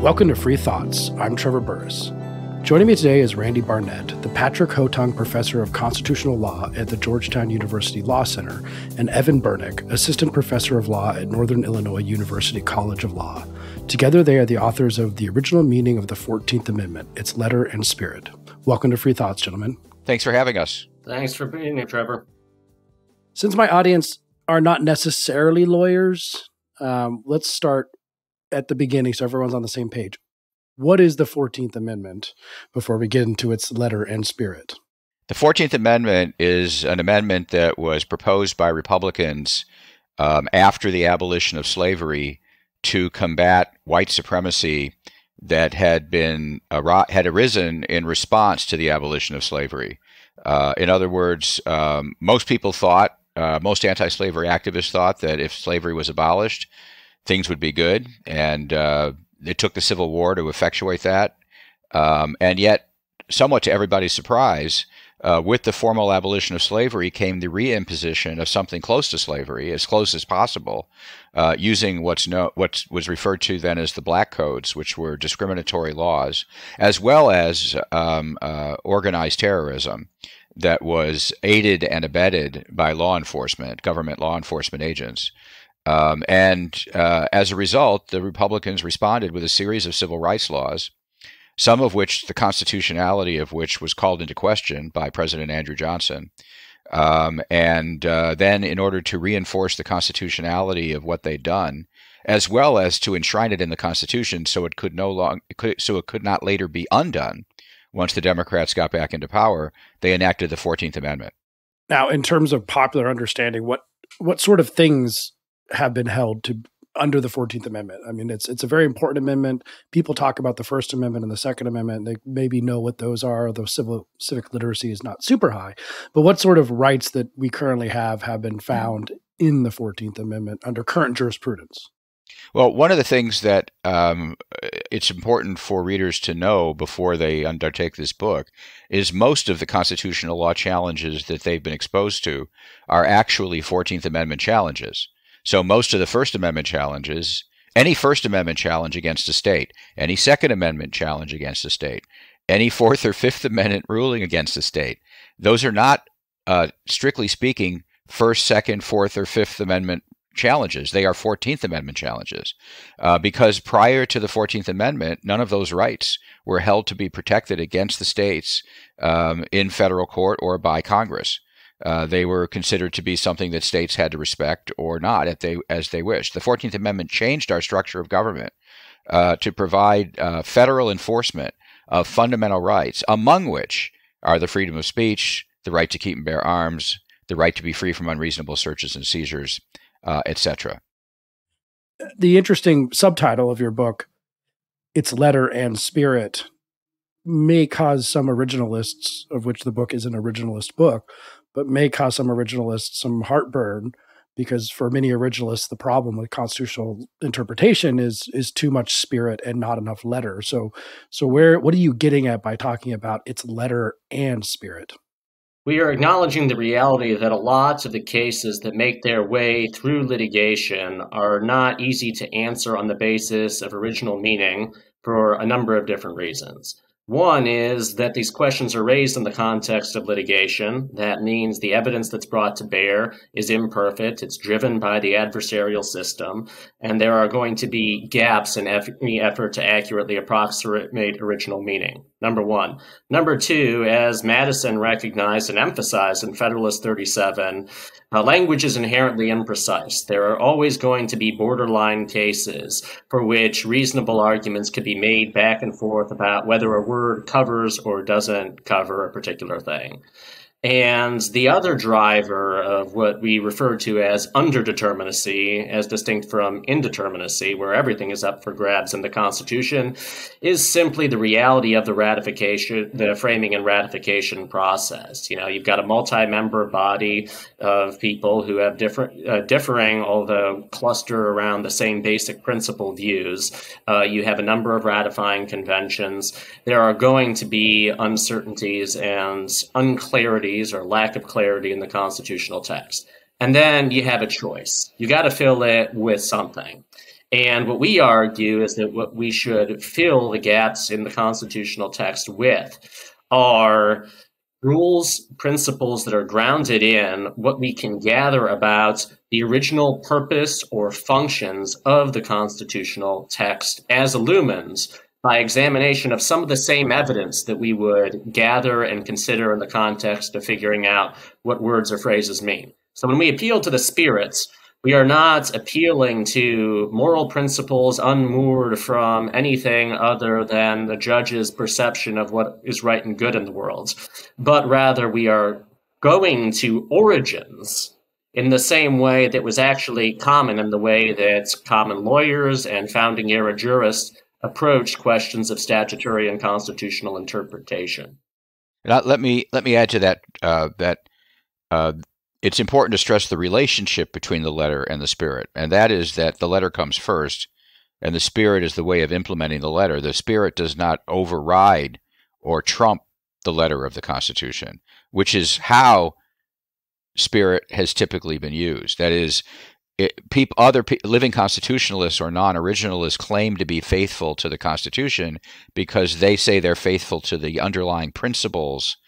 Welcome to Free Thoughts. I'm Trevor Burrus. Joining me today is Randy Barnett, the Patrick Hotung Professor of Constitutional Law at the Georgetown University Law Center, and Evan Bernick, Assistant Professor of Law at Northern Illinois University College of Law. Together, they are the authors of The Original Meaning of the 14th Amendment, Its Letter and Spirit. Welcome to Free Thoughts, gentlemen. Thanks for having us. Thanks for being here, Trevor. Since my audience are not necessarily lawyers, let's start at the beginning so everyone's on the same page. What is the 14th Amendment before we get into its letter and spirit? The 14th Amendment is an amendment that was proposed by Republicans after the abolition of slavery to combat white supremacy that had arisen in response to the abolition of slavery. In other words, most people thought, most anti-slavery activists thought that if slavery was abolished, things would be good, and it took the Civil War to effectuate that. And yet, somewhat to everybody's surprise, with the formal abolition of slavery came the reimposition of something close to slavery, as close as possible, using what was referred to then as the Black Codes, which were discriminatory laws, as well as organized terrorism that was aided and abetted by law enforcement, government law enforcement agents. As a result, the Republicans responded with a series of civil rights laws, some of which, the constitutionality of which was called into question by President Andrew Johnson. Then in order to reinforce the constitutionality of what they'd done, as well as to enshrine it in the Constitution so it could not later be undone once the Democrats got back into power, they enacted the 14th Amendment. Now, in terms of popular understanding, what sort of things have been held to under the 14th Amendment? I mean, it's a very important amendment. People talk about the First Amendment and the Second Amendment. They maybe know what those are, though civic literacy is not super high. But what sort of rights that we currently have been found in the 14th Amendment under current jurisprudence? Well, one of the things that it's important for readers to know before they undertake this book is most of the constitutional law challenges that they've been exposed to are actually 14th Amendment challenges. So most of the First Amendment challenges, any First Amendment challenge against a state, any Second Amendment challenge against a state, any Fourth or Fifth Amendment ruling against a state, those are not, strictly speaking, First, Second, Fourth, or Fifth Amendment challenges. They are 14th Amendment challenges. Because prior to the 14th Amendment, none of those rights were held to be protected against the states in federal court or by Congress. They were considered to be something that states had to respect or not as they wished. The 14th Amendment changed our structure of government to provide federal enforcement of fundamental rights, among which are the freedom of speech, the right to keep and bear arms, the right to be free from unreasonable searches and seizures, etc. The interesting subtitle of your book, Its Letter and Spirit, may cause some originalists, of which the book is an originalist book, but may cause some originalists some heartburn, because for many originalists, the problem with constitutional interpretation is too much spirit and not enough letter. So what are you getting at by talking about its letter and spirit? We are acknowledging the reality that a lot of the cases that make their way through litigation are not easy to answer on the basis of original meaning for a number of different reasons. One is that these questions are raised in the context of litigation. That means the evidence that's brought to bear is imperfect. It's driven by the adversarial system, and there are going to be gaps in any effort to accurately approximate original meaning. Number one. Number two, as Madison recognized and emphasized in Federalist 37, language is inherently imprecise. There are always going to be borderline cases for which reasonable arguments could be made back and forth about whether a word covers or doesn't cover a particular thing. And the other driver of what we refer to as underdeterminacy, as distinct from indeterminacy, where everything is up for grabs in the Constitution, is simply the reality of the framing and ratification process. You know, you've got a multi-member body of people who have differing, although cluster around the same basic principle views. You have a number of ratifying conventions. There are going to be uncertainties and unclarities or lack of clarity in the constitutional text. And then you have a choice. You got to fill it with something. And what we argue is that what we should fill the gaps in the constitutional text with are rules, principles that are grounded in what we can gather about the original purpose or functions of the constitutional text as illumines by examination of some of the same evidence that we would gather and consider in the context of figuring out what words or phrases mean. So when we appeal to the spirits, we are not appealing to moral principles unmoored from anything other than the judge's perception of what is right and good in the world, but rather we are going to origins in the same way that was actually common in the way that common lawyers and founding era jurists approached questions of statutory and constitutional interpretation. Let me add to that. It's important to stress the relationship between the letter and the spirit, and that is that the letter comes first, and the spirit is the way of implementing the letter. The spirit does not override or trump the letter of the Constitution, which is how spirit has typically been used. That is, living constitutionalists or non-originalists claim to be faithful to the Constitution because they say they're faithful to the underlying principles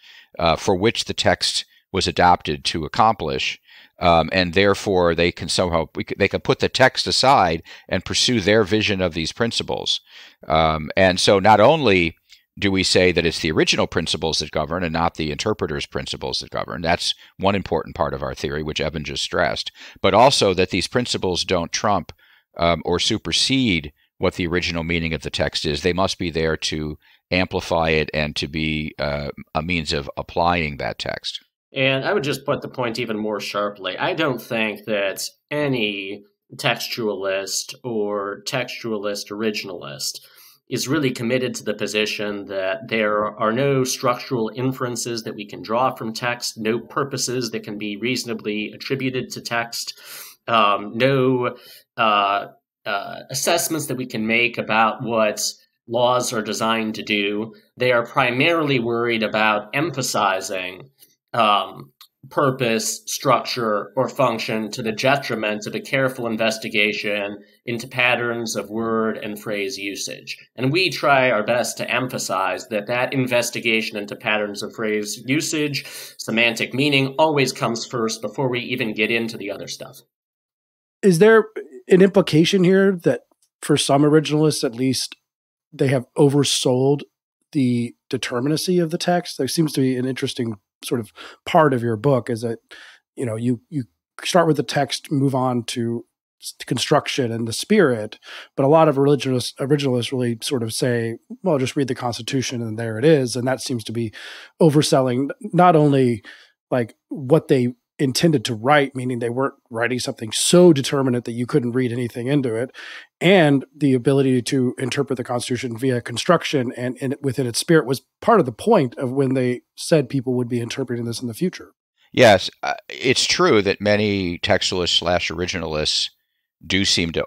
for which the text was adopted to accomplish, and therefore they can put the text aside and pursue their vision of these principles. And so not only do we say that it's the original principles that govern and not the interpreter's principles that govern. That's one important part of our theory, which Evan just stressed, but also that these principles don't trump or supersede what the original meaning of the text is. They must be there to amplify it and to be a means of applying that text. And I would just put the point even more sharply. I don't think that any textualist or textualist originalist is really committed to the position that there are no structural inferences that we can draw from text, no purposes that can be reasonably attributed to text, no assessments that we can make about what laws are designed to do. They are primarily worried about emphasizing purpose, structure, or function to the detriment of a careful investigation into patterns of word and phrase usage. And we try our best to emphasize that investigation into patterns of phrase usage, semantic meaning, always comes first before we even get into the other stuff. Is there an implication here that for some originalists, at least, they have oversold the determinacy of the text? There seems to be an interesting sort of part of your book is that, you start with the text, move on to construction and the spirit, but a lot of originalists really sort of say, well, just read the Constitution and there it is. And that seems to be overselling not only like what they intended to write, meaning they weren't writing something so determinate that you couldn't read anything into it, and the ability to interpret the Constitution via construction and within its spirit was part of the point of when they said people would be interpreting this in the future. Yes, it's true that many textualists / originalists do seem to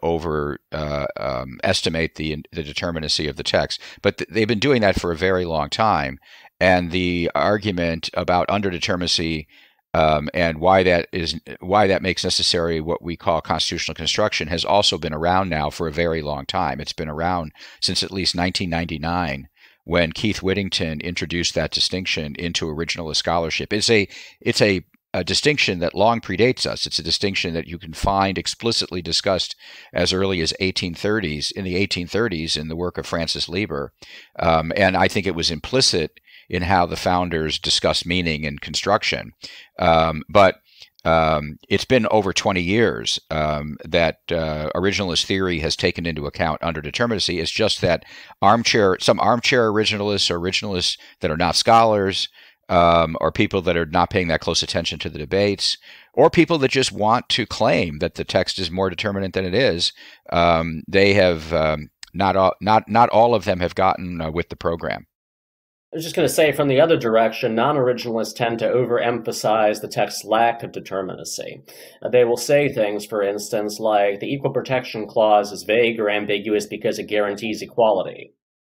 estimate the determinacy of the text, but they've been doing that for a very long time. And the argument about underdeterminacy and why that makes necessary what we call constitutional construction has also been around now for a very long time. It's been around since at least 1999, when Keith Whittington introduced that distinction into originalist scholarship. It's a distinction that long predates us. It's a distinction that you can find explicitly discussed as early as in the 1830s in the work of Francis Lieber. And I think it was implicit in how the founders discussed meaning and construction. But it's been over 20 years that originalist theory has taken into account underdeterminacy. It's just that some armchair originalists or originalists that are not scholars, or people that are not paying that close attention to the debates, or people that just want to claim that the text is more determinate than it is, they have not all of them have gotten with the program. I was just going to say, from the other direction, non-originalists tend to overemphasize the text's lack of determinacy. They will say things, for instance, like the Equal Protection Clause is vague or ambiguous because it guarantees equality.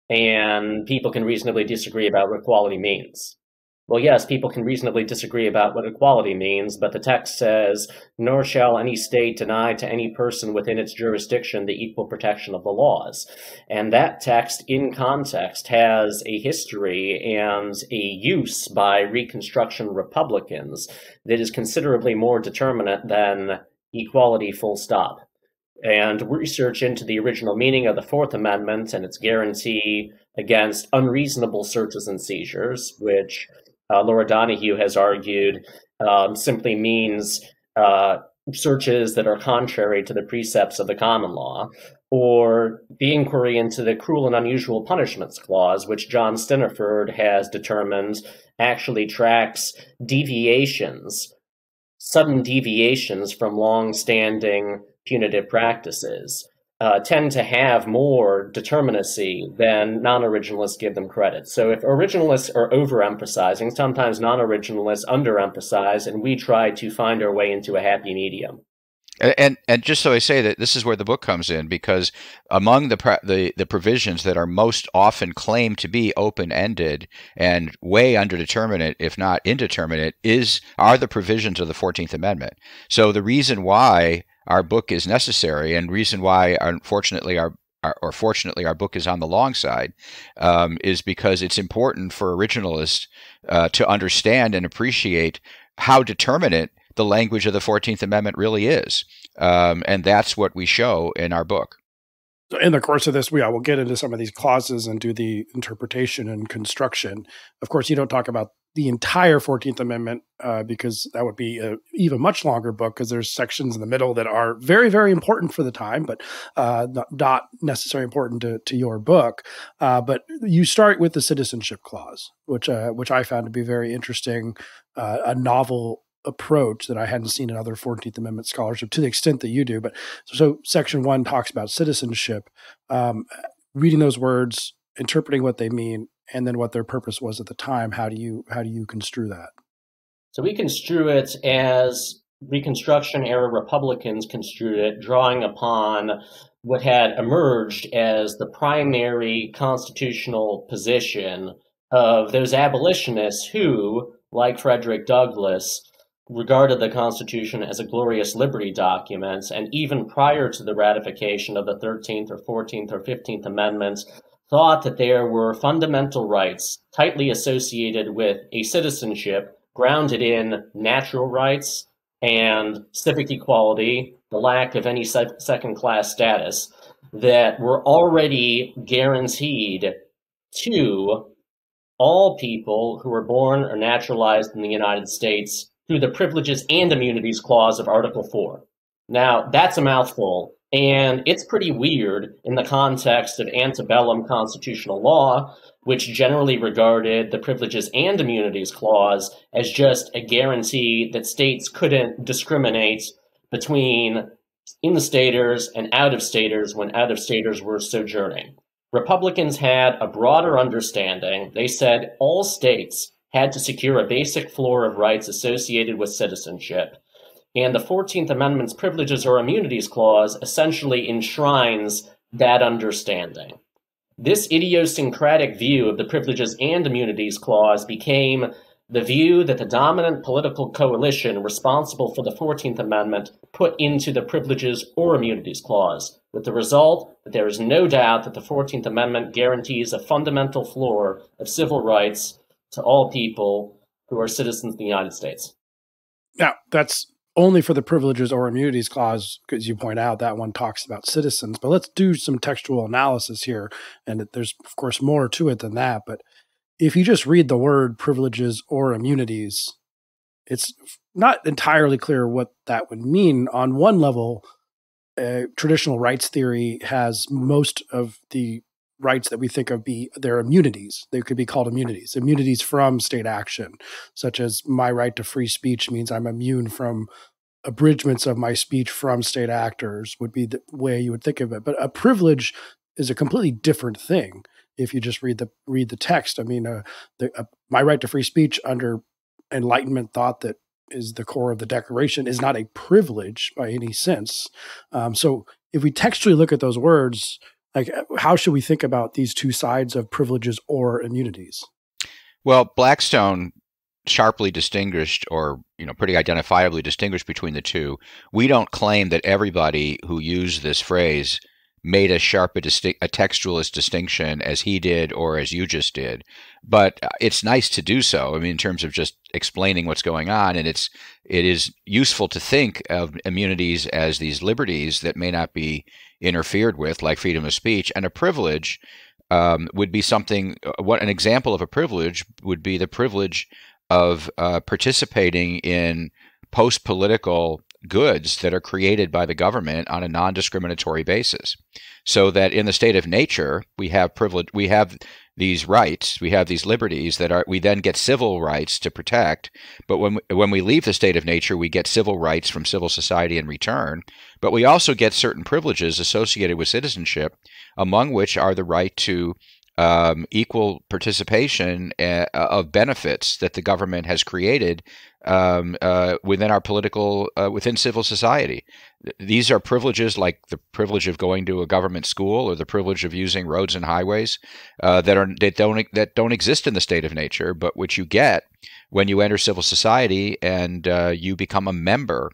And people can reasonably disagree about what equality means. Well, yes, people can reasonably disagree about what equality means, but the text says, nor shall any state deny to any person within its jurisdiction the equal protection of the laws. And that text, in context, has a history and a use by Reconstruction Republicans that is considerably more determinate than equality full stop. And research into the original meaning of the Fourth Amendment and its guarantee against unreasonable searches and seizures, which Laura Donahue has argued simply means searches that are contrary to the precepts of the common law, or the inquiry into the cruel and unusual punishments clause, which John Stiniford has determined actually tracks deviations, sudden deviations from long-standing punitive practices. Tend to have more determinacy than non-originalists give them credit. So if originalists are overemphasizing, sometimes non-originalists underemphasize, and we try to find our way into a happy medium. And just so I say that this is where the book comes in, because among the provisions that are most often claimed to be open-ended and way underdeterminate, if not indeterminate, are the provisions of the 14th Amendment. So the reason why our book is necessary, and reason why, fortunately our book is on the long side, is because it's important for originalists to understand and appreciate how determinate the language of the 14th Amendment really is. And that's what we show in our book. In the course of this, we'll get into some of these clauses and do the interpretation and construction. Of course, you don't talk about the entire 14th Amendment because that would be an even much longer book, because there's sections in the middle that are very, very important for the time, but not necessarily important to your book. But you start with the Citizenship Clause, which I found to be very interesting, a novel approach that I hadn't seen in other 14th Amendment scholarship to the extent that you do. But so Section 1 talks about citizenship, reading those words, interpreting what they mean, and then what their purpose was at the time. How do you construe that? So we construe it as Reconstruction era Republicans construed it, drawing upon what had emerged as the primary constitutional position of those abolitionists who, like Frederick Douglass, regarded the Constitution as a glorious liberty document, and even prior to the ratification of the 13th or 14th or 15th Amendments, thought that there were fundamental rights tightly associated with a citizenship grounded in natural rights and civic equality, the lack of any second-class status, that were already guaranteed to all people who were born or naturalized in the United States through the Privileges and Immunities Clause of Article 4. Now, that's a mouthful, and it's pretty weird in the context of antebellum constitutional law, which generally regarded the Privileges and Immunities Clause as just a guarantee that states couldn't discriminate between in-staters and out-of-staters when out-of-staters were sojourning. Republicans had a broader understanding. They said all states had to secure a basic floor of rights associated with citizenship. And the 14th Amendment's Privileges or Immunities Clause essentially enshrines that understanding. This idiosyncratic view of the Privileges and Immunities Clause became the view that the dominant political coalition responsible for the 14th Amendment put into the Privileges or Immunities Clause, with the result that there is no doubt that the 14th Amendment guarantees a fundamental floor of civil rights to all people who are citizens of the United States. Now, that's only for the Privileges or Immunities Clause, because you point out that one talks about citizens. But let's do some textual analysis here. And there's, of course, more to it than that. But if you just read the word privileges or immunities, it's not entirely clear what that would mean. On one level, traditional rights theory has most of the rights that we think of be their immunities. They could be called immunities. Immunities from state action, such as my right to free speech means I'm immune from abridgments of my speech from state actors, would be the way you would think of it. But a privilege is a completely different thing. If you just read the text, I mean, my right to free speech under Enlightenment thought that is the core of the Declaration is not a privilege by any sense. So if we textually look at those words, like, how should we think about these two sides of privileges or immunities? Well, Blackstone sharply distinguished, or pretty identifiably distinguished between the two. We don't claim that everybody who used this phrase made as sharp a textualist distinction as he did or as you just did, but it's nice to do so. I mean, in terms of just explaining what's going on, and it is useful to think of immunities as these liberties that may not be interfered with, like freedom of speech, and a privilege would be something. What an example of a privilege would be the privilege of participating in post-political goods that are created by the government on a non-discriminatory basis. So that in the state of nature, we have privilege, we have these rights, we have these liberties that we then get civil rights to protect. But when we leave the state of nature, we get civil rights from civil society in return. But we also get certain privileges associated with citizenship, among which are the right to equal participation of benefits that the government has created within our within civil society. These are privileges like the privilege of going to a government school or the privilege of using roads and highways that don't exist in the state of nature, but which you get when you enter civil society and you become a member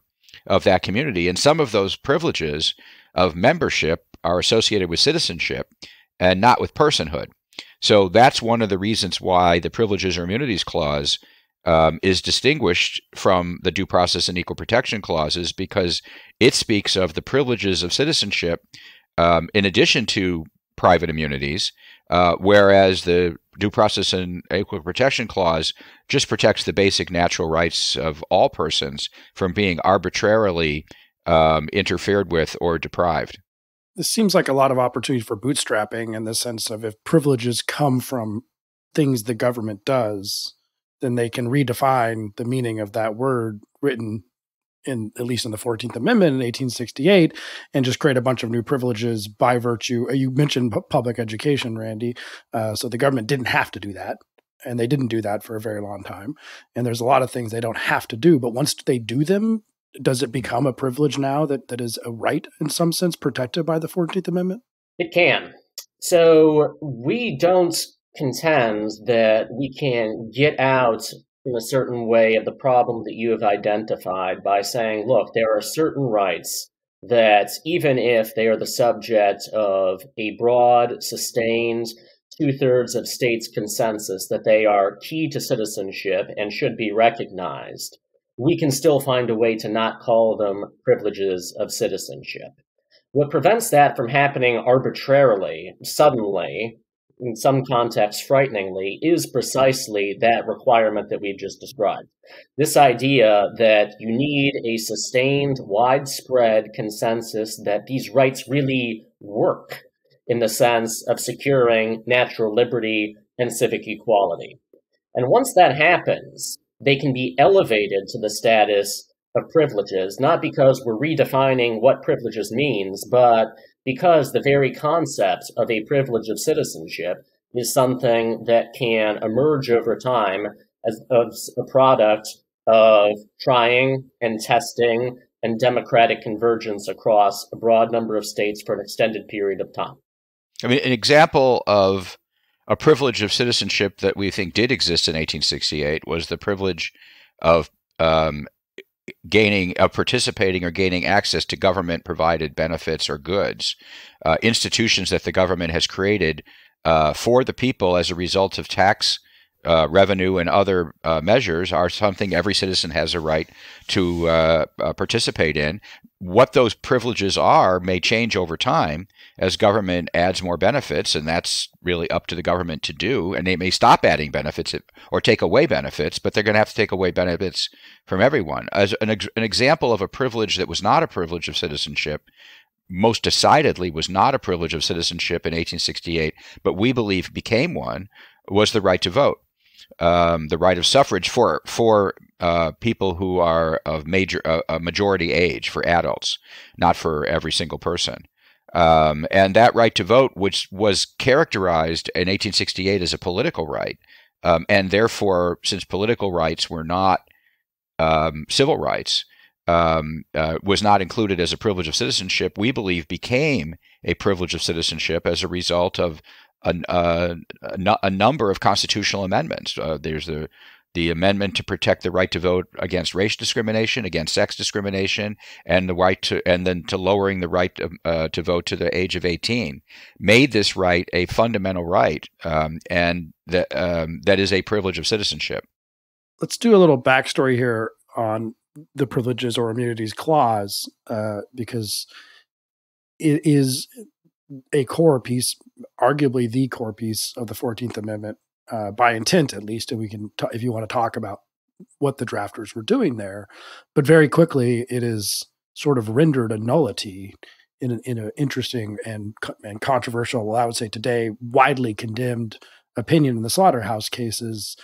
of that community. And some of those privileges of membership are associated with citizenship and not with personhood. So that's one of the reasons why the Privileges or Immunities Clause is distinguished from the Due Process and Equal Protection Clauses, because it speaks of the privileges of citizenship in addition to private immunities, whereas the Due Process and Equal Protection Clause just protects the basic natural rights of all persons from being arbitrarily interfered with or deprived. This seems like a lot of opportunity for bootstrapping, in the sense of, if privileges come from things the government does, then they can redefine the meaning of that word written in, at least in the 14th Amendment in 1868, and just create a bunch of new privileges by virtue. You mentioned public education, Randy. So the government didn't have to do that, and they didn't do that for a very long time. And there's a lot of things they don't have to do, but once they do them, does it become a privilege now that is a right in some sense protected by the 14th Amendment? It can. So we don't contend that we can get out in a certain way of the problem that you have identified by saying, look, there are certain rights that, even if they are the subject of a broad, sustained, two-thirds of states' consensus that they are key to citizenship and should be recognized, we can still find a way to not call them privileges of citizenship. What prevents that from happening arbitrarily, suddenly, in some contexts frighteningly, is precisely that requirement that we've just described. This idea that you need a sustained, widespread consensus that these rights really work in the sense of securing natural liberty and civic equality. And once that happens, they can be elevated to the status of privileges, not because we're redefining what privileges means, but because the very concept of a privilege of citizenship is something that can emerge over time as a product of trying and testing and democratic convergence across a broad number of states for an extended period of time. I mean, an example of a privilege of citizenship that we think did exist in 1868 was the privilege of participating or gaining access to government-provided benefits or goods, institutions that the government has created for the people as a result of tax revenue and other measures, are something every citizen has a right to participate in. What those privileges are may change over time as government adds more benefits, and that's really up to the government to do. And they may stop adding benefits or take away benefits, but they're going to have to take away benefits from everyone. As an example of a privilege that was not a privilege of citizenship, most decidedly was not a privilege of citizenship in 1868, but we believe became one, was the right to vote. The right of suffrage for people who are of majority age, for adults, not for every single person. And that right to vote, which was characterized in 1868 as a political right, and therefore, since political rights were not civil rights, was not included as a privilege of citizenship, we believe became a privilege of citizenship as a result of a number of constitutional amendments. There's the the amendment to protect the right to vote against race discrimination, against sex discrimination, and then to lowering the right to vote to the age of 18, made this right a fundamental right, and that is a privilege of citizenship. Let's do a little backstory here on the Privileges or Immunities Clause, because it is a core piece, arguably the core piece of the 14th Amendment, by intent at least, and we can, if you want to talk about what the drafters were doing there, but very quickly it is sort of rendered a nullity in an interesting and controversial, well, I would say today, widely condemned opinion in the slaughterhouse cases,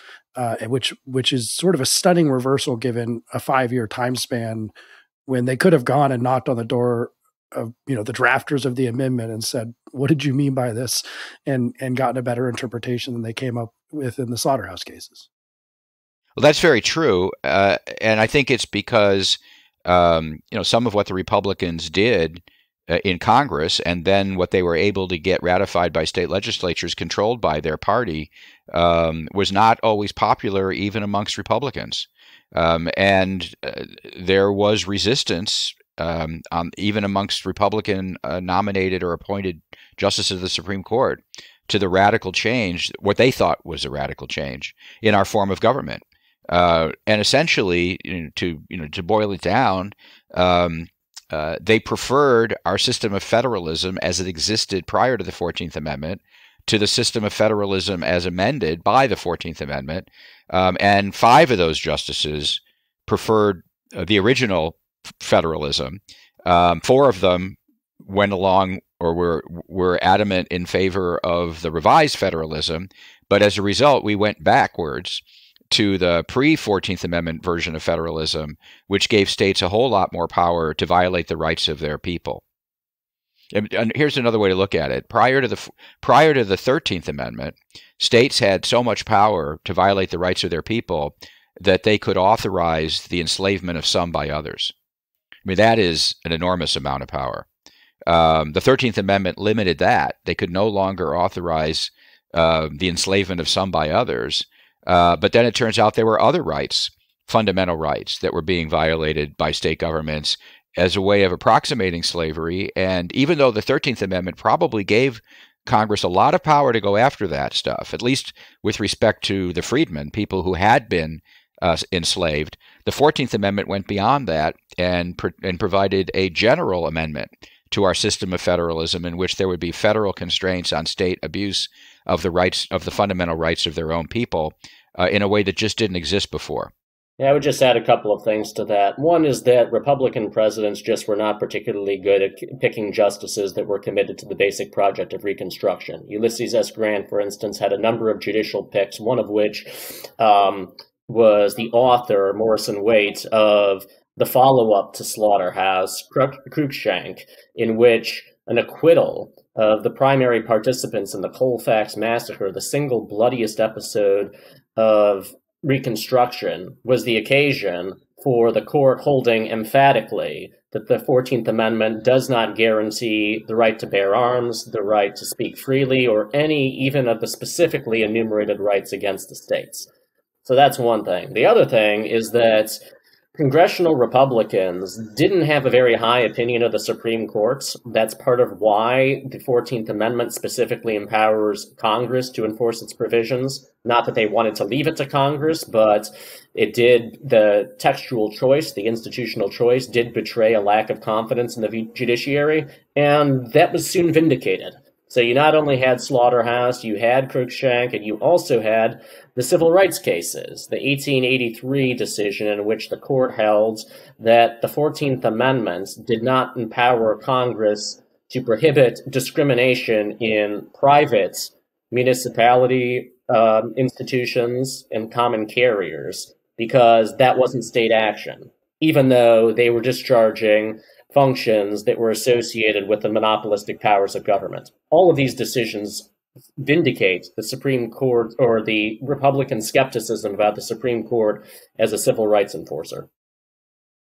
which is sort of a stunning reversal given a 5-year time span when they could have gone and knocked on the door of the drafters of the amendment and said, "What did you mean by this?" and gotten a better interpretation than they came up with in the slaughterhouse cases. Well, that's very true, and I think it's because some of what the Republicans did in Congress, and then what they were able to get ratified by state legislatures controlled by their party, was not always popular even amongst Republicans, and there was resistance even amongst Republican nominated or appointed justices of the Supreme Court to the radical change, what they thought was a radical change in our form of government. And essentially, to boil it down, they preferred our system of federalism as it existed prior to the 14th Amendment to the system of federalism as amended by the 14th Amendment. And 5 of those justices preferred the original federalism. 4 of them went along or were adamant in favor of the revised federalism. But as a result, we went backwards to the pre-14th Amendment version of federalism, which gave states a whole lot more power to violate the rights of their people. And here's another way to look at it. Prior to the 13th Amendment, states had so much power to violate the rights of their people that they could authorize the enslavement of some by others. I mean, that is an enormous amount of power. The 13th Amendment limited that. They could no longer authorize the enslavement of some by others. But then it turns out there were other rights, fundamental rights, that were being violated by state governments as a way of approximating slavery. And even though the 13th Amendment probably gave Congress a lot of power to go after that stuff, at least with respect to the freedmen, people who had been enslaved, the 14th Amendment went beyond that and provided a general amendment to our system of federalism in which there would be federal constraints on state abuse of the rights of the fundamental rights of their own people in a way that just didn't exist before. Yeah, I would just add a couple of things to that. One is that Republican presidents just were not particularly good at picking justices that were committed to the basic project of Reconstruction. Ulysses S. Grant, for instance, had a number of judicial picks, one of which was the author, Morrison Waite, of the follow-up to Slaughterhouse, Cruikshank, in which an acquittal of the primary participants in the Colfax Massacre, the single bloodiest episode of Reconstruction, was the occasion for the court holding emphatically that the 14th Amendment does not guarantee the right to bear arms, the right to speak freely, or any even of the specifically enumerated rights against the states. So that's one thing. The other thing is that congressional Republicans didn't have a very high opinion of the Supreme Court. That's part of why the 14th Amendment specifically empowers Congress to enforce its provisions. Not that they wanted to leave it to Congress, but it did. The textual choice, the institutional choice, did betray a lack of confidence in the judiciary, and that was soon vindicated. So you not only had Slaughterhouse, you had Cruikshank, and you also had the civil rights cases, the 1883 decision in which the court held that the 14th Amendment did not empower Congress to prohibit discrimination in private municipality institutions and common carriers, because that wasn't state action, even though they were discharging functions that were associated with the monopolistic powers of government. All of these decisions vindicate the Supreme Court, or the Republican skepticism about the Supreme Court as a civil rights enforcer.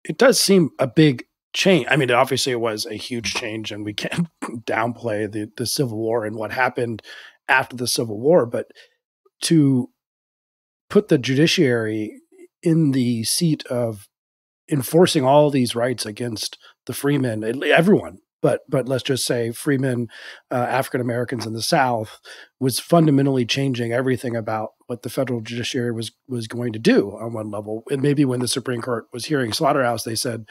It does seem a big change. I mean, obviously it was a huge change, and we can't downplay the Civil War and what happened after the Civil War, but to put the judiciary in the seat of enforcing all these rights against the freemen, everyone, but let's just say freemen, African Americans in the South, was fundamentally changing everything about what the federal judiciary was going to do on one level. And maybe when the Supreme Court was hearing Slaughterhouse, they said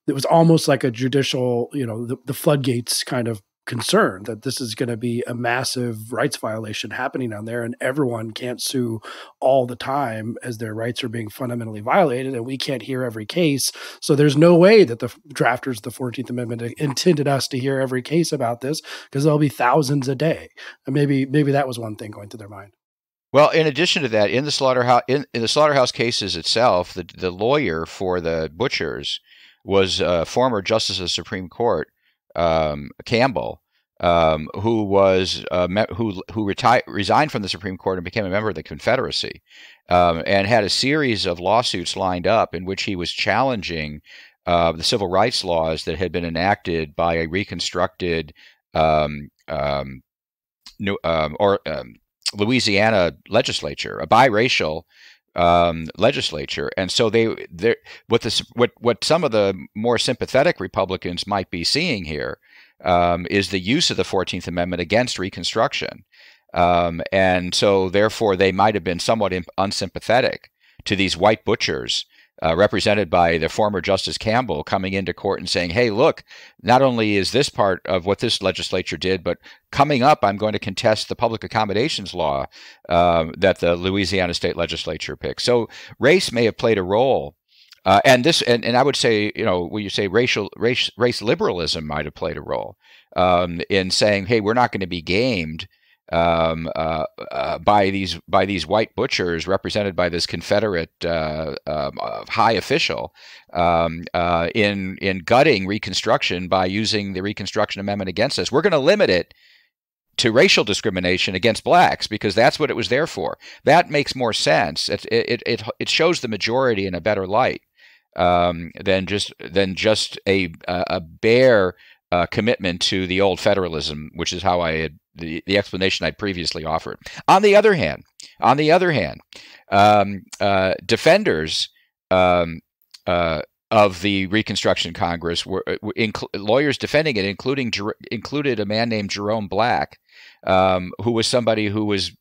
it was almost like a judicial, the floodgates kind of concern that this is going to be a massive rights violation happening down there, and everyone can't sue all the time as their rights are being fundamentally violated, and we can't hear every case. So there's no way that the drafters of the 14th Amendment intended us to hear every case about this, because there'll be thousands a day. And maybe that was one thing going through their mind. Well, in addition to that, in the slaughterhouse cases itself, the lawyer for the butchers was former Justice of the Supreme Court, Campbell, who resigned from the Supreme Court and became a member of the Confederacy, and had a series of lawsuits lined up in which he was challenging the civil rights laws that had been enacted by a reconstructed Louisiana legislature, a biracial legislature. And so what some of the more sympathetic Republicans might be seeing here is the use of the 14th Amendment against Reconstruction. And so therefore they might have been somewhat unsympathetic to these white butchers, represented by the former Justice Campbell, coming into court and saying, hey, look, not only is this part of what this legislature did, but coming up, I'm going to contest the public accommodations law that the Louisiana state legislature picked. So race may have played a role. And I would say, when you say race liberalism might have played a role in saying, hey, we're not going to be gamed by these white butchers represented by this Confederate high official in gutting Reconstruction by using the Reconstruction Amendment against us. We're going to limit it to racial discrimination against blacks because that's what it was there for. That makes more sense. It shows the majority in a better light than just a bare commitment to the old federalism, which is how I had the explanation I'd previously offered. On the other hand, defenders of the Reconstruction Congress were lawyers defending it, included a man named Jerome Black, who was somebody who was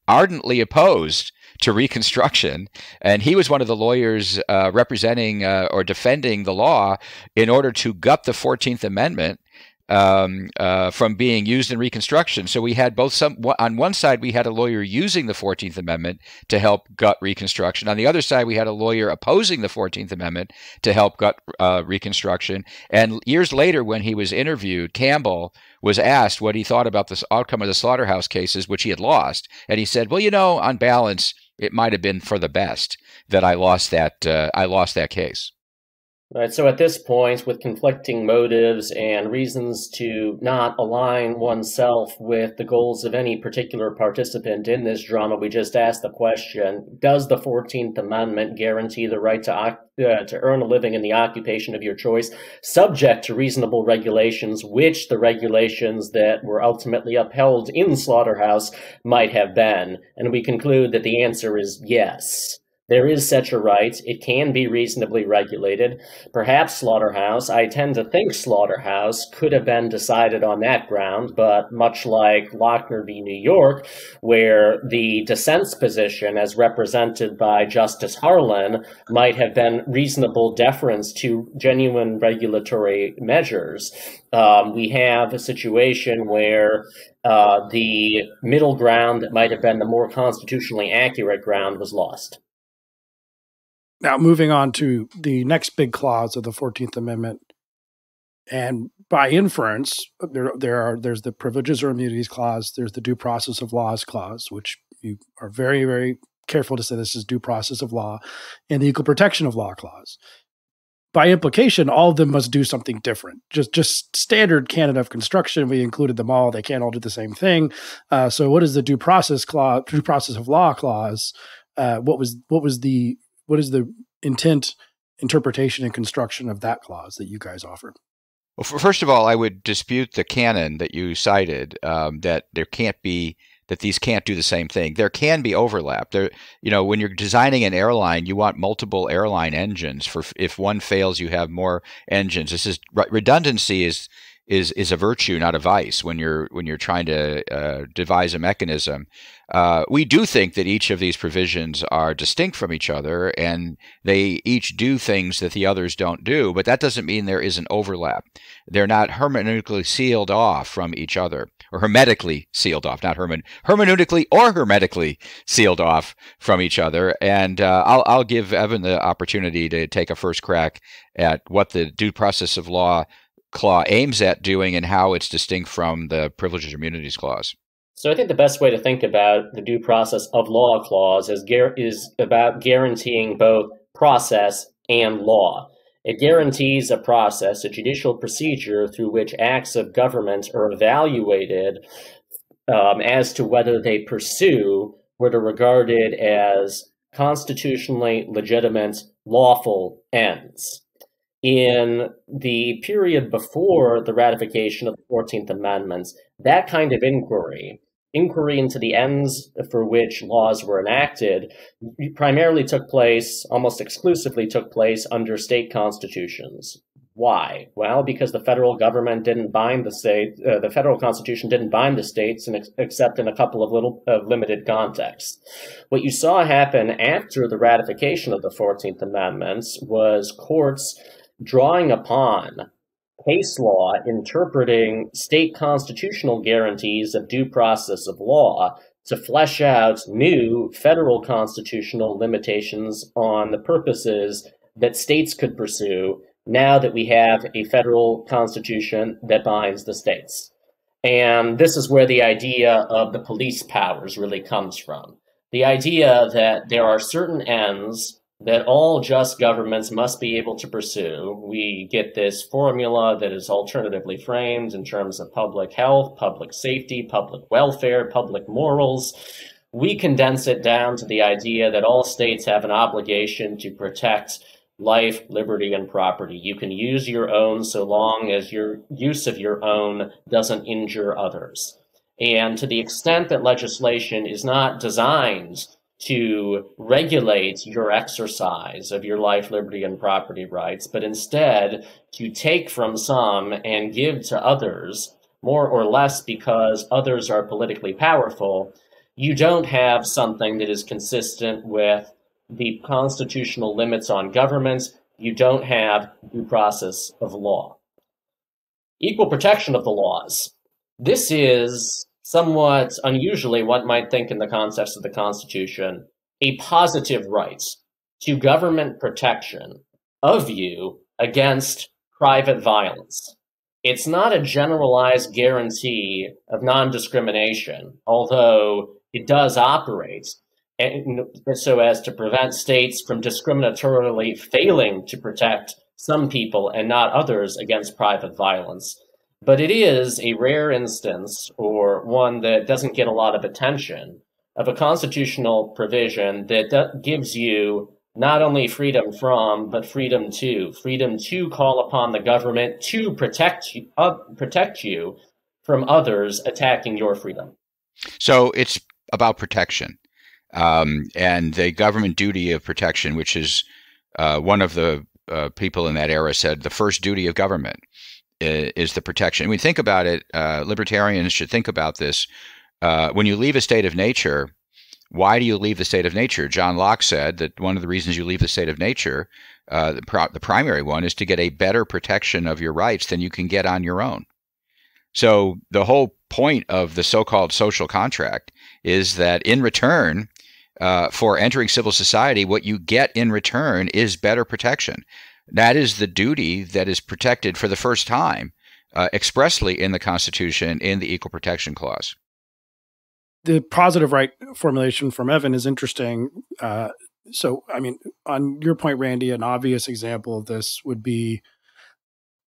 ardently opposed to Reconstruction, and he was one of the lawyers representing or defending the law in order to gut the 14th Amendment from being used in Reconstruction. So we had on one side, we had a lawyer using the 14th Amendment to help gut Reconstruction. On the other side, we had a lawyer opposing the 14th Amendment to help gut Reconstruction. And years later, when he was interviewed, Campbell was asked what he thought about the outcome of the slaughterhouse cases, which he had lost. And he said, well, on balance, it might have been for the best that I lost that case. Right. So at this point, with conflicting motives and reasons to not align oneself with the goals of any particular participant in this drama, we just asked the question, does the 14th Amendment guarantee the right to earn a living in the occupation of your choice, subject to reasonable regulations, which the regulations that were ultimately upheld in Slaughterhouse might have been? And we conclude that the answer is yes. There is such a right. It can be reasonably regulated. Perhaps Slaughterhouse, I tend to think Slaughterhouse could have been decided on that ground, but much like Lochner v. New York, where the dissent's position, as represented by Justice Harlan, might have been reasonable deference to genuine regulatory measures. We have a situation where the middle ground that might have been the more constitutionally accurate ground was lost. Now, moving on to the next big clause of the 14th Amendment, and by inference, there's the privileges or immunities clause, there's the due process of laws clause, which you are very, very careful to say this is due process of law, and the equal protection of law clause. By implication, all of them must do something different. Just standard canon of construction, we included them all. They can't all do the same thing. So what is the due process of law clause? What is the intent, interpretation, and construction of that clause that you guys offer? Well, first of all, I would dispute the canon that you cited, that there can't be that these can't do the same thing. There can be overlap. There, when you're designing an airline, you want multiple airline engines. For if one fails, you have more engines. This is redundancy is a virtue, not a vice. When you're trying to devise a mechanism, we do think that each of these provisions are distinct from each other, and they each do things that the others don't do. But that doesn't mean there isn't overlap. They're not hermeneutically sealed off from each other, or hermetically sealed off, not hermeneutically or hermetically sealed off from each other. And I'll give Evan the opportunity to take a first crack at what the due process of law clause aims at doing and how it's distinct from the privileges and immunities clause. So I think the best way to think about the due process of law clause is about guaranteeing both process and law. It guarantees a process, a judicial procedure through which acts of government are evaluated as to whether they pursue what are regarded as constitutionally legitimate, lawful ends. In the period before the ratification of the 14th Amendment, that kind of inquiry into the ends for which laws were enacted primarily took place, almost exclusively took place under state constitutions. Why? Well, because the federal government didn't bind the state, the federal constitution didn't bind the states except in a couple of limited contexts. What you saw happen after the ratification of the 14th Amendment was courts drawing upon case law interpreting state constitutional guarantees of due process of law to flesh out new federal constitutional limitations on the purposes that states could pursue now that we have a federal constitution that binds the states. And this is where the idea of the police powers really comes from. The idea that there are certain ends that all just governments must be able to pursue. We get this formula that is alternatively framed in terms of public health, public safety, public welfare, public morals. We condense it down to the idea that all states have an obligation to protect life, liberty, and property. You can use your own so long as your use of your own doesn't injure others. And to the extent that legislation is not designed to regulate your exercise of your life, liberty, and property rights, but instead to take from some and give to others, more or less because others are politically powerful, you don't have something that is consistent with the constitutional limits on government. You don't have due process of law. Equal protection of the laws. This is somewhat unusually, one might think in the context of the Constitution, a positive right to government protection of you against private violence. It's not a generalized guarantee of non-discrimination, although it does operate so as to prevent states from discriminatorily failing to protect some people and not others against private violence. But it is a rare instance, or one that doesn't get a lot of attention, of a constitutional provision that gives you not only freedom from, but freedom to call upon the government to protect you from others attacking your freedom. So it's about protection, and the government duty of protection, which is one of the people in that era said the first duty of government is the protection. When you think about it, libertarians should think about this. When you leave a state of nature, why do you leave the state of nature? John Locke said that one of the reasons you leave the state of nature, the primary one, is to get a better protection of your rights than you can get on your own. So the whole point of the so-called social contract is that in return for entering civil society, what you get in return is better protection. That is the duty that is protected for the first time expressly in the Constitution in the Equal Protection Clause. The positive right formulation from Evan is interesting. So, I mean, on your point, Randy, an obvious example of this would be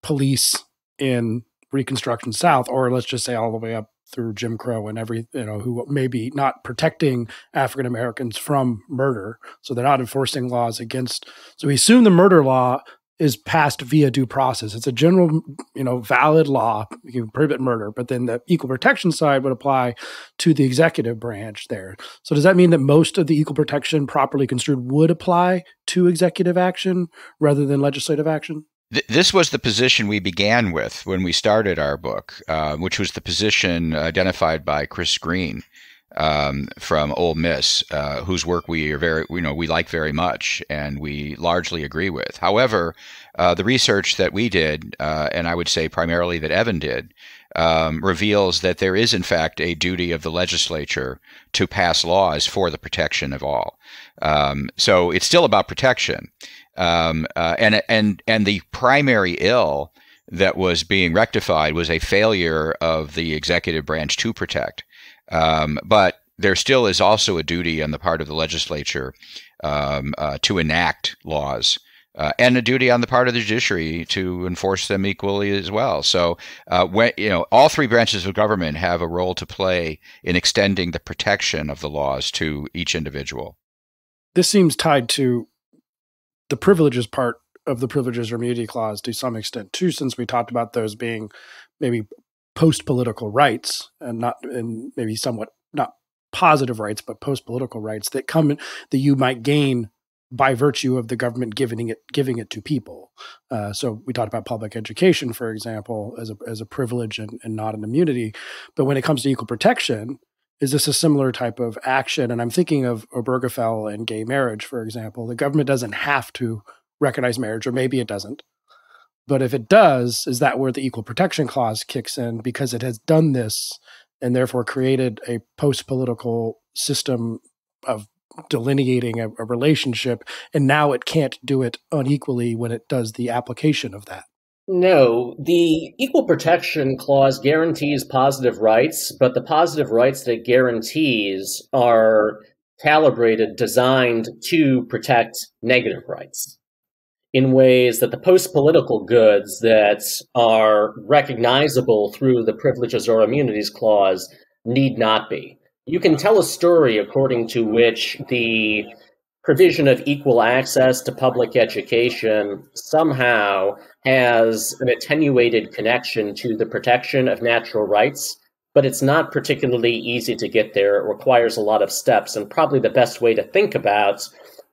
police in Reconstruction South, or let's just say all the way up through Jim Crow and who may be not protecting African Americans from murder. So they're not enforcing laws against. So we assume the murder law is passed via due process. It's a general, valid law. You can prohibit murder, but then the equal protection side would apply to the executive branch there. So does that mean that most of the equal protection properly construed would apply to executive action rather than legislative action? This was the position we began with when we started our book, which was the position identified by Chris Green from Ole Miss, whose work we like very much and we largely agree with. However, the research that we did, and I would say primarily that Evan did, reveals that there is in fact a duty of the legislature to pass laws for the protection of all. So it's still about protection, and the primary ill that was being rectified was a failure of the executive branch to protect. But there still is also a duty on the part of the legislature to enact laws, and a duty on the part of the judiciary to enforce them equally as well. So, all three branches of government have a role to play in extending the protection of the laws to each individual. This seems tied to the privileges part of the Privileges or Immunity Clause to some extent too, since we talked about those being maybe post-political rights and maybe somewhat not positive rights, but post-political rights that that you might gain by virtue of the government giving it to people. So we talked about public education, for example, as a privilege and not an immunity. But when it comes to equal protection, is this a similar type of action? And I'm thinking of Obergefell and gay marriage, for example. The government doesn't have to recognize marriage, or maybe it doesn't. But if it does, is that where the Equal Protection Clause kicks in because it has done this and therefore created a post-political system of delineating a relationship, and now it can't do it unequally when it does the application of that? No, the Equal Protection Clause guarantees positive rights, but the positive rights that it guarantees are calibrated, designed to protect negative rights in ways that the post-political goods that are recognizable through the Privileges or Immunities Clause need not be. You can tell a story according to which the provision of equal access to public education somehow has an attenuated connection to the protection of natural rights, but it's not particularly easy to get there. It requires a lot of steps, and probably the best way to think about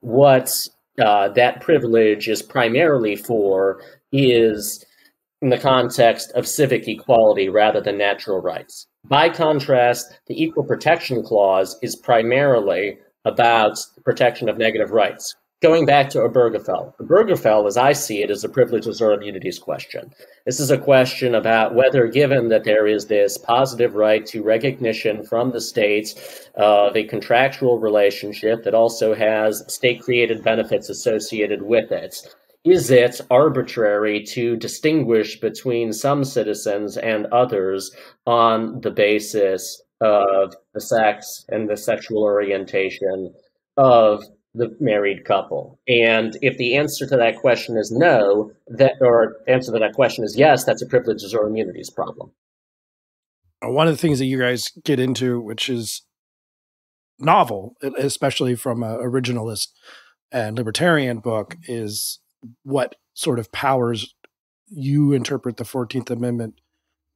what that privilege is primarily for is in the context of civic equality rather than natural rights. By contrast, the Equal Protection Clause is primarily about the protection of negative rights. Going back to Obergefell, as I see it, is a privileges or immunities question. This is a question about whether, given that there is this positive right to recognition from the states of a contractual relationship that also has state-created benefits associated with it, is it arbitrary to distinguish between some citizens and others on the basis of the sex and the sexual orientation of the married couple? And if the answer to that question is no, or answer to that question is yes, that's a privileges or immunities problem. One of the things that you guys get into, which is novel, especially from an originalist and libertarian book, is what sort of powers you interpret the 14th Amendment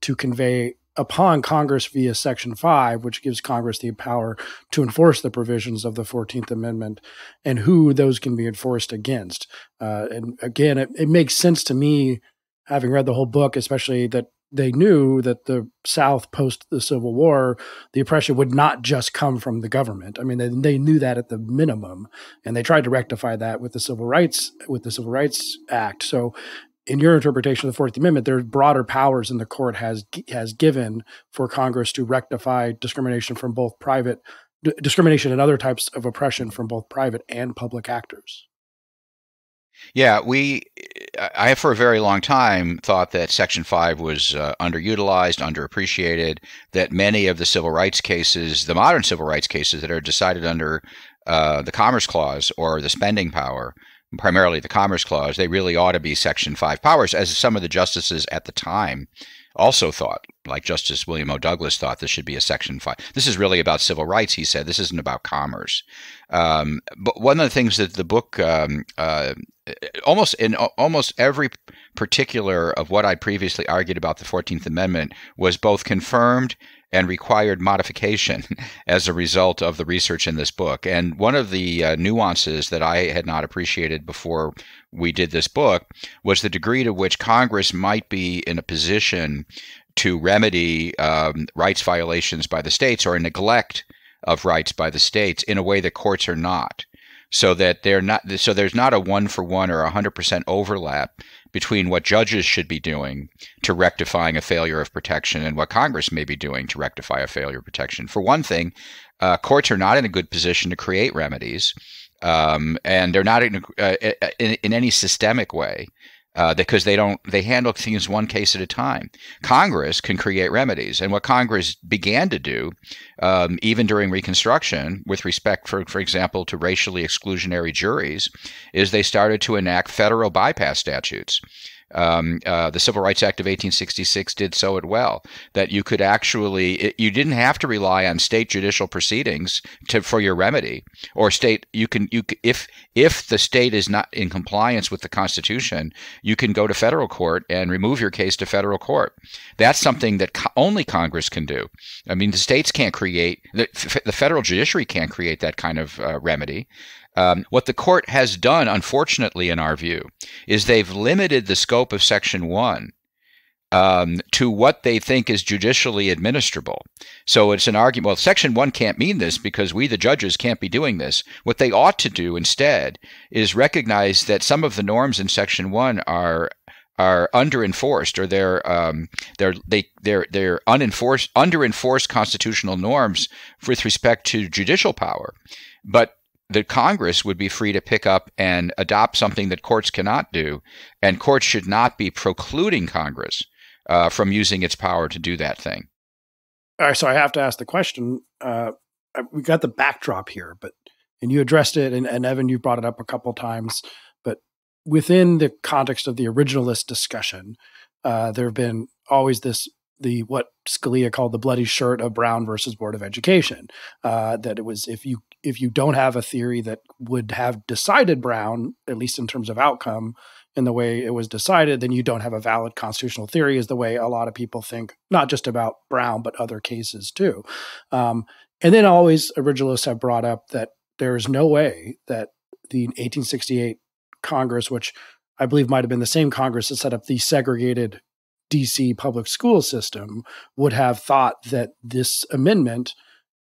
to convey upon Congress via Section 5, which gives Congress the power to enforce the provisions of the 14th Amendment, and who those can be enforced against. And again, it makes sense to me, having read the whole book, especially that they knew that the South post the Civil War, the oppression would not just come from the government. I mean, they knew that at the minimum, and they tried to rectify that with the Civil Rights Act. So in your interpretation of the 14th Amendment, there's broader powers than the court has given for Congress to rectify discrimination discrimination and other types of oppression from both private and public actors. Yeah, I have for a very long time thought that Section 5 was underutilized, underappreciated, that many of the civil rights cases, the modern civil rights cases that are decided under the Commerce Clause or the spending power, primarily the Commerce Clause, they really ought to be Section 5 powers, as some of the justices at the time also thought, like Justice William O. Douglas thought this should be a Section 5. This is really about civil rights, he said. This isn't about commerce. But one of the things that the book, almost every particular of what I previously argued about the 14th Amendment was both confirmed and required modification as a result of the research in this book. And one of the nuances that I had not appreciated before we did this book was the degree to which Congress might be in a position to remedy rights violations by the states or a neglect of rights by the states in a way that courts are not. So that there's not a 1-for-1 or 100% overlap between what judges should be doing to rectifying a failure of protection and what Congress may be doing to rectify a failure of protection. For one thing, courts are not in a good position to create remedies, and they're not in any systemic way. Because they handle things one case at a time. Congress can create remedies, and what Congress began to do, even during Reconstruction, with respect, for example, to racially exclusionary juries, is they started to enact federal bypass statutes. The Civil Rights Act of 1866 did so as well, that you could actually, you didn't have to rely on state judicial proceedings for your remedy, or if the state is not in compliance with the Constitution, you can go to federal court and remove your case to federal court. That's something that only Congress can do. I mean, the states can't create, the federal judiciary can't create that kind of remedy. What the court has done, unfortunately, in our view, is they've limited the scope of Section 1 to what they think is judicially administrable. So it's an argument, well, Section 1 can't mean this because we, the judges, can't be doing this. What they ought to do instead is recognize that some of the norms in Section 1 are under-enforced, or they're under-enforced constitutional norms with respect to judicial power. But the Congress would be free to pick up and adopt something that courts cannot do, and courts should not be precluding Congress from using its power to do that thing. All right, so I have to ask the question. We got the backdrop here, and you addressed it, and Evan, you brought it up a couple times, but within the context of the originalist discussion, there have been always what Scalia called the bloody shirt of Brown versus Board of Education, that it was if you don't have a theory that would have decided Brown, at least in terms of outcome, in the way it was decided, then you don't have a valid constitutional theory, is the way a lot of people think, not just about Brown, but other cases too. And then always originalists have brought up that there is no way that the 1868 Congress, which I believe might have been the same Congress that set up the segregated DC public school system, would have thought that this amendment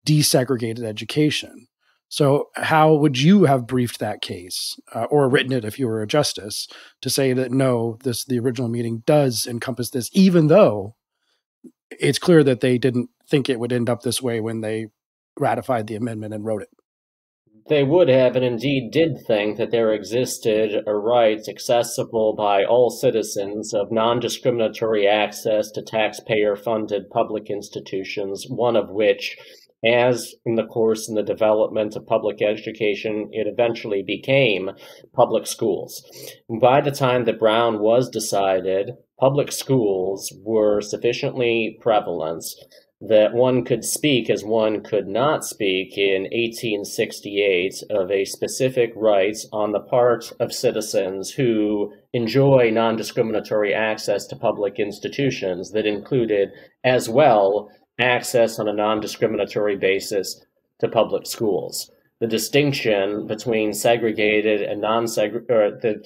desegregated education. So how would you have briefed that case or written it if you were a justice to say that, no, the original meaning does encompass this, even though it's clear that they didn't think it would end up this way when they ratified the amendment and wrote it? They would have, and indeed did think, that there existed a right accessible by all citizens of non-discriminatory access to taxpayer-funded public institutions, one of which, as in the course in the development of public education, it eventually became public schools. By the time that Brown was decided, public schools were sufficiently prevalent that one could speak as one could not speak in 1868 of a specific right on the part of citizens who enjoy non-discriminatory access to public institutions that included as well access on a non-discriminatory basis to public schools. The distinction between segregated and non-segregated,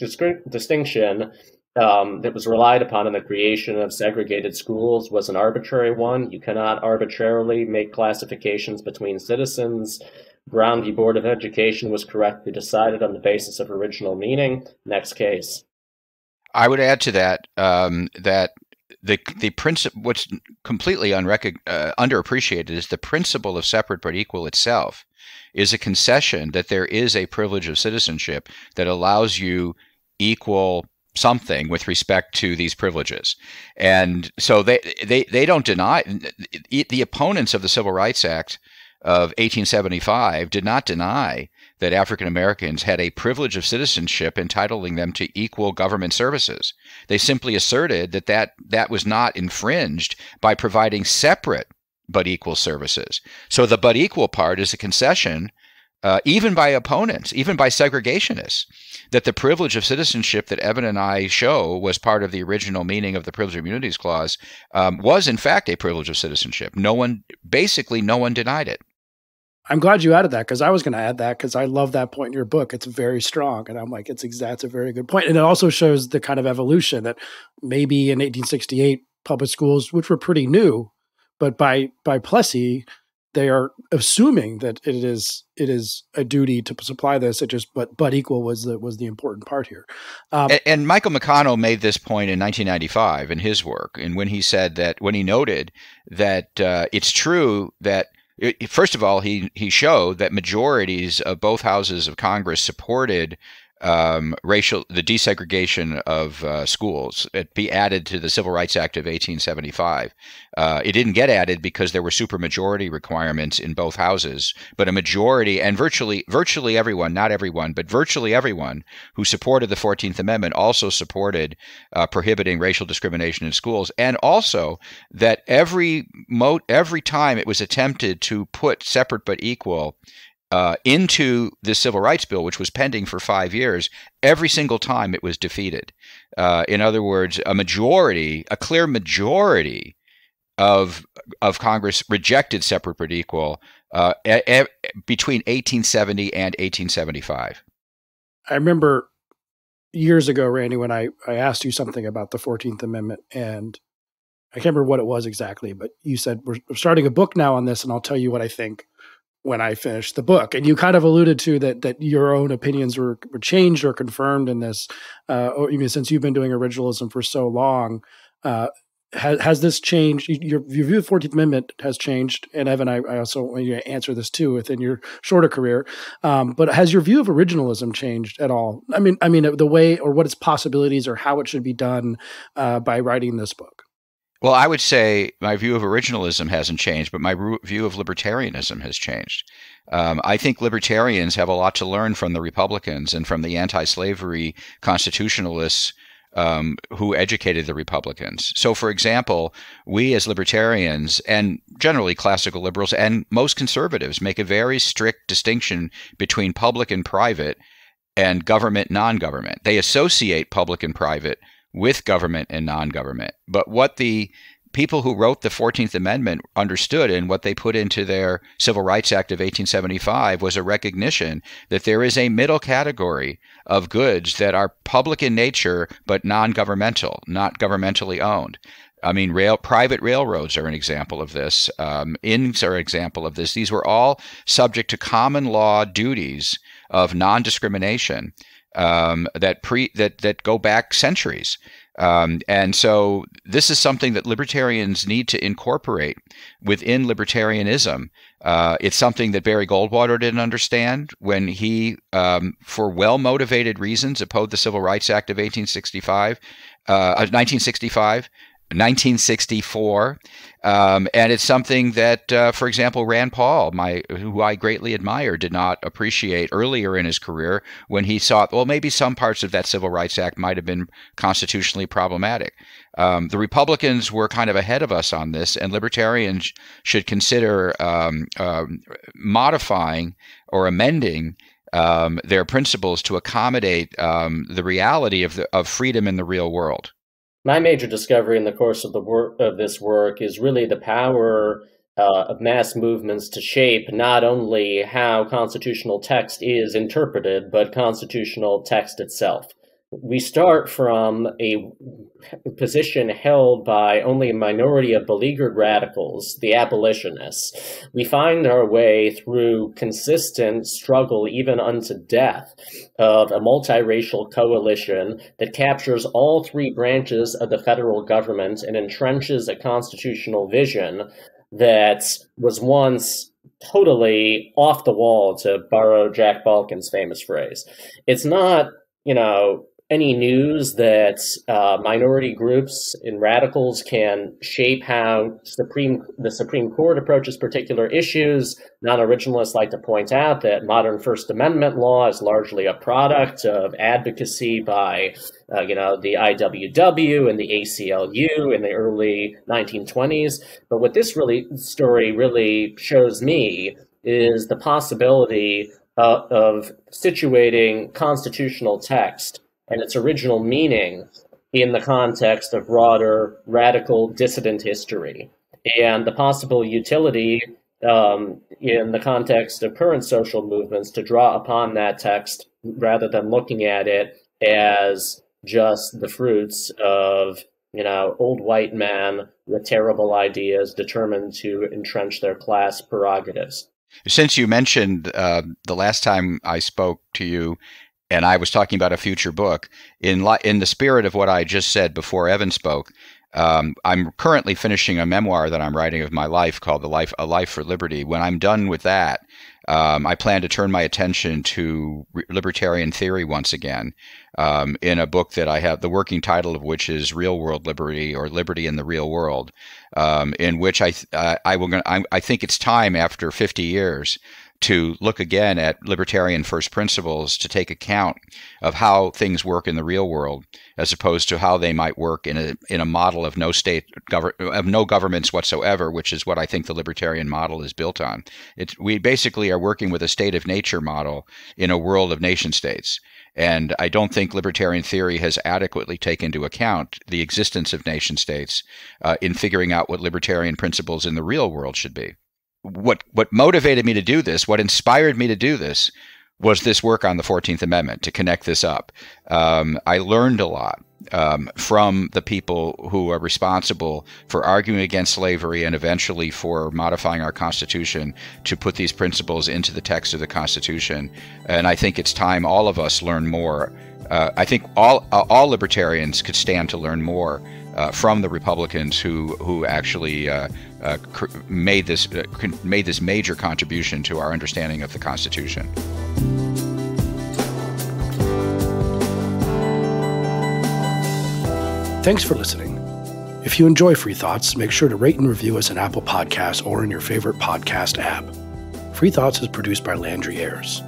distinction that was relied upon in the creation of segregated schools was an arbitrary one. You cannot arbitrarily make classifications between citizens. Brown v. Board of Education was correctly decided on the basis of original meaning. Next case. I would add to that that the principle, what's completely underappreciated, is the principle of separate but equal itself is a concession that there is a privilege of citizenship that allows you equal something with respect to these privileges. And so they don't deny, the opponents of the Civil Rights Act of 1875 did not deny that African Americans had a privilege of citizenship entitling them to equal government services. They simply asserted that was not infringed by providing separate but equal services. So the but equal part is a concession, even by opponents, even by segregationists, that the privilege of citizenship that Evan and I show was part of the original meaning of the Privilege of Immunities Clause was in fact a privilege of citizenship. Basically no one denied it. I'm glad you added that, because I was going to add that, because I love that point in your book. It's very strong. And I'm like, that's a very good point. And it also shows the kind of evolution that maybe in 1868, public schools, which were pretty new, but by Plessy, they are assuming that it is a duty to supply this. But equal was the important part here. And Michael McConnell made this point in 1995 in his work, and when he noted that it's true that, first of all, he showed that majorities of both houses of Congress supported the desegregation of schools. It be added to the Civil Rights Act of 1875. It didn't get added because there were supermajority requirements in both houses, but a majority, and virtually everyone, not everyone, but virtually everyone who supported the 14th Amendment also supported prohibiting racial discrimination in schools, and also that every time it was attempted to put separate but equal into the Civil Rights Bill, which was pending for 5 years, every single time it was defeated. In other words, a clear majority of Congress rejected separate but equal between 1870 and 1875. I remember years ago, Randy, when I asked you something about the 14th Amendment, and I can't remember what it was exactly, but you said, we're starting a book now on this, and I'll tell you what I think when I finish the book. And you kind of alluded to that your own opinions were changed or confirmed in this, or even since you've been doing originalism for so long. Has this changed? Your view of the 14th Amendment has changed. And Evan, I also want you to answer this too within your shorter career. But has your view of originalism changed at all? I mean, the way or what its possibilities or how it should be done by writing this book? Well, I would say my view of originalism hasn't changed, but my view of libertarianism has changed. I think libertarians have a lot to learn from the Republicans and from the anti-slavery constitutionalists who educated the Republicans. So, for example, we as libertarians, and generally classical liberals and most conservatives, make a very strict distinction between public and private and government, non-government. They associate public and private with government and non-government. But what the people who wrote the 14th Amendment understood and what they put into their Civil Rights Act of 1875 was a recognition that there is a middle category of goods that are public in nature but non-governmental, not governmentally owned. I mean, private railroads are an example of this. Inns are an example of this. These were all subject to common law duties of non-discrimination that go back centuries. And so this is something that libertarians need to incorporate within libertarianism. It's something that Barry Goldwater didn't understand when he, for well-motivated reasons, opposed the Civil Rights Act of 1964. And it's something that, for example, Rand Paul, who I greatly admire, did not appreciate earlier in his career when he thought, well, maybe some parts of that Civil Rights Act might have been constitutionally problematic. The Republicans were kind of ahead of us on this, and libertarians should consider modifying or amending their principles to accommodate the reality of freedom in the real world. My major discovery in the course of this work is really the power of mass movements to shape not only how constitutional text is interpreted, but constitutional text itself. We start from a position held by only a minority of beleaguered radicals, the abolitionists. We find our way through consistent struggle, even unto death, of a multiracial coalition that captures all three branches of the federal government and entrenches a constitutional vision that was once totally off the wall, to borrow Jack Balkin's famous phrase. It's not, any news that minority groups and radicals can shape how the Supreme Court approaches particular issues. Non-originalists like to point out that modern First Amendment law is largely a product of advocacy by the IWW and the ACLU in the early 1920s. But what this story really shows me is the possibility of situating constitutional text and its original meaning in the context of broader radical dissident history, and the possible utility in the context of current social movements to draw upon that text rather than looking at it as just the fruits of old white men with terrible ideas determined to entrench their class prerogatives. Since you mentioned the last time I spoke to you, and I was talking about a future book, in the spirit of what I just said before Evan spoke, I'm currently finishing a memoir that I'm writing of my life called A Life for Liberty. When I'm done with that, I plan to turn my attention to libertarian theory once again, in a book that I have, the working title of which is Real World Liberty, or Liberty in the Real World, in which I think it's time after 50 years to look again at libertarian first principles, to take account of how things work in the real world, as opposed to how they might work in a model of no governments whatsoever, which is what I think the libertarian model is built on. We basically are working with a state of nature model in a world of nation states. And I don't think libertarian theory has adequately taken into account the existence of nation states in figuring out what libertarian principles in the real world should be. What motivated me to do this, what inspired me to do this, was this work on the 14th Amendment, to connect this up. I learned a lot from the people who are responsible for arguing against slavery and eventually for modifying our Constitution to put these principles into the text of the Constitution. And I think it's time all of us learn more. I think all libertarians could stand to learn more from the Republicans who actually made this major contribution to our understanding of the Constitution. Thanks for listening. If you enjoy Free Thoughts, make sure to rate and review us in Apple Podcasts or in your favorite podcast app. Free Thoughts is produced by Landry Ayers.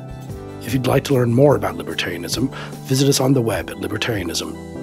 If you'd like to learn more about libertarianism, visit us on the web at libertarianism.org.